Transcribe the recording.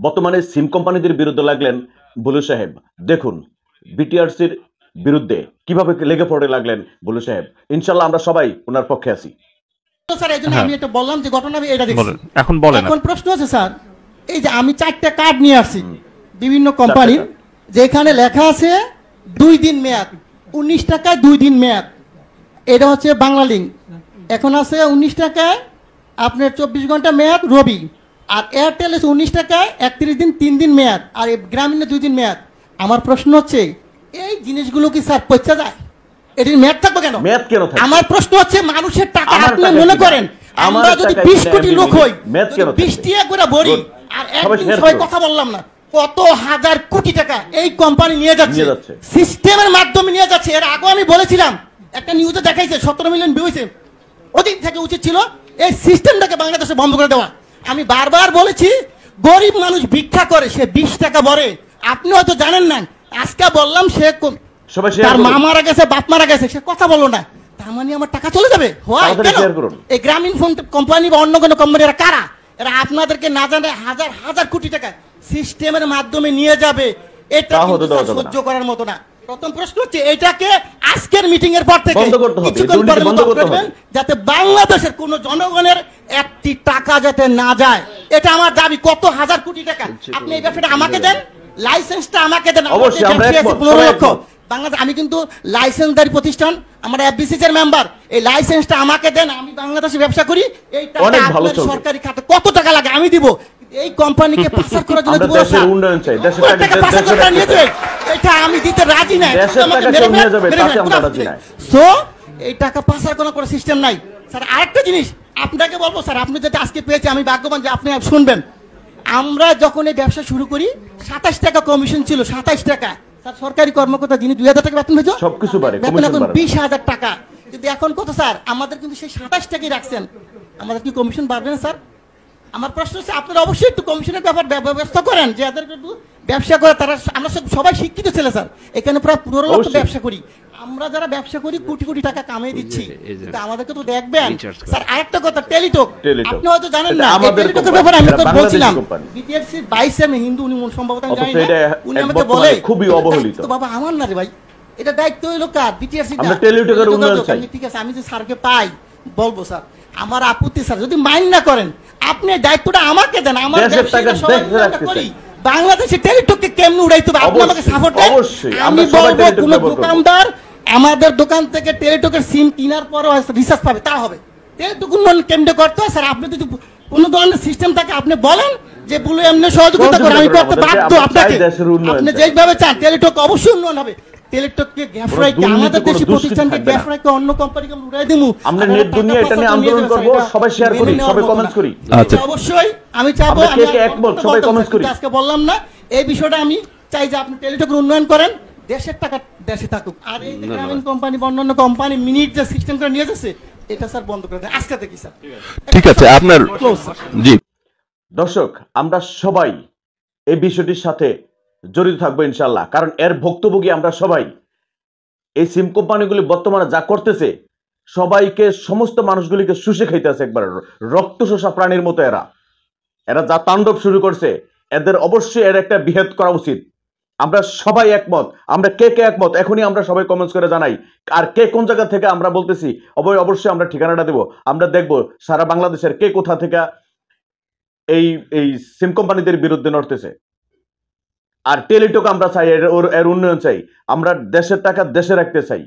বর্তমানে সিম কোম্পানিদের বিরুদ্ধে লাগলেন বুলু সাহেব। দেখুন বিটিআরসির বিরুদ্ধে কিভাবে লেগে পড়ে লাগলেন বুলু সাহেব। ইনশাল্লাহ আমরা সবাই ওনার পক্ষে আছি। স্যার এই জন্য আমি এটা বললাম যে ঘটনা আমি এটা দেখছি। এখন বলেন। এখন প্রশ্ন আছে স্যার, এই যে আমি 4টা কার্ড নিয়ে আসছি বিভিন্ন কোম্পানির, যেখানে লেখা আছে 2 দিন মেয়াদ, 19 টাকায় 2 দিন মেয়াদ। এটা হচ্ছে বাংলা লিঙ্ক। এখন আছে 19 টাকায় আপনার 24 ঘন্টা মেয়াদ রবি, আর এয়ারটেল আছে 19 টাকায় 31 দিন 3 দিন মেয়াদ, আর গ্রামীণে 2 দিন মেয়াদ। আমার প্রশ্ন হচ্ছে এই জিনিসগুলো কি স্যার পচা যায়? এটির মেয়াদ থাকবে কেন? মেয়াদ কেন থাকবে? আমার প্রশ্ন হচ্ছে মানুষের টাকা আপনি মনে করেন আমরা যদি 20 কোটি লোক হই, 20 টাকা করে ভরি, আর একদিন সবাই কথা বললাম না, কত হাজার কোটি টাকা এই কোম্পানি নিয়ে যাচ্ছে, সিস্টেমের মাধ্যমে নিয়ে যাচ্ছে। এর আগে আমি বলেছিলাম, একটা নিউজে দেখাইছে 17 মিলিয়ন ভিউ হয়েছে। ওদিন থেকে উচিত ছিল এই সিস্টেমটাকে বাংলাদেশে বন্ধ করে দেওয়া। আমি বারবার বলেছি গরিব মানুষ ভিক্ষা করে, সে 20 টাকা ভরে। আপনি হয়তো জানেন না, আজকে বললাম সে তার মা মারা গেছে, বাপ মারা গেছে, সে কথা বললো না, তার মানে আমার টাকা চলে যাবে। এই গ্রামীণ ফোন কোম্পানি বা অন্য কোনো কোম্পানি এরা কারা? এরা আপনাদেরকে না জানে হাজার হাজার কোটি টাকা সিস্টেমের মাধ্যমে নিয়ে যাবে। এটা সহ্য করার মতো না। প্রথম প্রশ্ন হচ্ছে এটাকে আজকের মিটিং এর পর থেকে যাতে বাংলাদেশের কোন জনগণের একটি টাকা যাতে না যায়, এটা আমার দাবি। কত হাজার কোটি টাকা আপনি এই ব্যাপারে আমাকে দেন, লাইসেন্সটা আমাকে দেন। 15 লক্ষ বাংলাদেশ, আমি কিন্তু লাইসেন্সদারি প্রতিষ্ঠান, আমরা এফবিসিসি এর মেম্বার। এই লাইসেন্সটা আমাকে দেন, আমি বাংলাদেশে ব্যবসা করি। এই টাকা আপনার সরকারি খাতে কত টাকা লাগে আমি দিব। এই কোম্পানিকে পাচার করার জন্য দেশের উন্নয়ন চাই, দেশের টাকা পাচার করে নিয়ে যাবে, এটা আমি দিতে রাজি নাই। সো এই টাকা পাচার করার কোনো সিস্টেম নাই স্যার। আরেকটা জিনিস আপনাকে বলবো স্যার, আপনি যেটা আজকে পেয়েছে আমি ভাগ্যবান যে আপনি শুনবেন। আমরা যখন এই ব্যবসা শুরু করি 27 টাকা কমিশন ছিল, 27 টাকা। স্যার সরকারি কর্মকর্তা যিনি 2000 টাকা বেতন পেয়েছে, সবকিছু বাড়ে, বেতন এখন 20,000 টাকা। কিন্তু এখন কত স্যার? আমাদের কিন্তু সেই 27 টাকাই রাখছেন। আমাদের কি কমিশন বাড়বে না স্যার? আমার প্রশ্ন হচ্ছে আপনারা অবশ্যই একটু কমিশনের ব্যাপার ব্যবস্থা করেন, যে যাদের একটু ব্যবসা করে তারা। আমরা সবাই শিক্ষিত ছেলে স্যার, এখানে প্রায় 15 লক্ষ ব্যবসা করি। আমরা যারা ব্যবসা করি কোটি কোটি টাকা কামিয়ে দিচ্ছি, আমাদেরকে তো দেখবেন স্যার। আরেকটা কথা, টেলিটক আপনি হয়তো জানেন না, টেলিটকের ব্যাপারে আমি তো বলছিলাম বিটিআরসি 22 এর হিন্দু, উনি সম্ভবত আমি জানি না, উনি আমাকে বলে খুবই অবহেলিত। তো বাবা আমার না রে ভাই, এটা দায়িত্ব হলো কার? বিটিআরসি। আমরা টেলিটকের উন্নয়ন চাই। ঠিক আছে, আমি যে স্যারকে পাই বলবো স্যার, আমার আপত্তি স্যার যদি মাইন্ড না করেন, আপনি দায়িত্বটা আমাকে দেন। আমার করি বাংলাদেশে টেলিটককে কেমনে উড়াইতে হবে আপনি আমাকে সাপোর্ট দেন। আমি বলবো কোন দোকানদার আমাদের দোকান থেকে টেলিটকের সিম কেনার পরও রিচার্জ পাবে, তা হবে। টেলিটক উন্নয়ন কেমনে করতে হয় স্যার? আপনি যদি কোনো ধরনের সিস্টেম থাকে আপনি বলেন যে বলে এমনি সহযোগিতা করে, আমি করতে বাধ্য আপনাকে। আপনি যেভাবে চান টেলিটক অবশ্যই উন্নয়ন হবে। টেলিটককে গ্যাফরাইকে আমাদের দেশি প্রতিষ্ঠানকে গ্যাফরাইকে অন্য কোম্পানিকে উড়াই দেবো। আমরা নেট দুনিয়া এটা নিয়ে আন্দোলন করব, সবাই শেয়ার করি, সবাই কমেন্টস করি। আচ্ছা অবশ্যই আমি চাইবো আমি একমত, সবাই কমেন্টস করি। আজকে বললাম না এই বিষয়টা, আমি চাই যে আপনি টেলিটকের উন্নয়ন করেন, দেশের টাকা দেশে থাকুক। আর এই গ্রামীণ কোম্পানি বা অন্যান্য কোম্পানি মিনিট যে সিস্টেম করে নিয়ে যাচ্ছে, এটা স্যার বন্ধ করে দেন আজকে থেকে স্যার। ঠিক আছে আপনার জি। দর্শক আমরা সবাই এই বিষয়টির সাথে জড়িত থাকবো ইনশাল্লাহ, কারণ এর ভুক্তভোগী আমরা সবাই। এই সিম কোম্পানিগুলি বর্তমানে যা করতেছে, সবাইকে সমস্ত মানুষগুলিকে শুষে খাইতেছে, একবার রক্ত শোষা প্রাণীর মতো। এরা যা তাণ্ডব শুরু করছে, এদের অবশ্যই এর একটা বিহেদ করা উচিত। আমরা সবাই একমত। আমরা কে কে একমত এখনই আমরা সবাই কমেন্টস করে জানাই। আর কে কোন জায়গা থেকে আমরা বলতেছি অবশ্যই আমরা ঠিকানাটা দেব। আমরা দেখব সারা বাংলাদেশের কে কোথা থেকে এই সিম কোম্পানিদের বিরুদ্ধে নড়তেছে। আর টেলিটক আমরা চাই এর উন্নয়ন চাই, আমরা দেশের টাকা দেশে রাখতে চাই।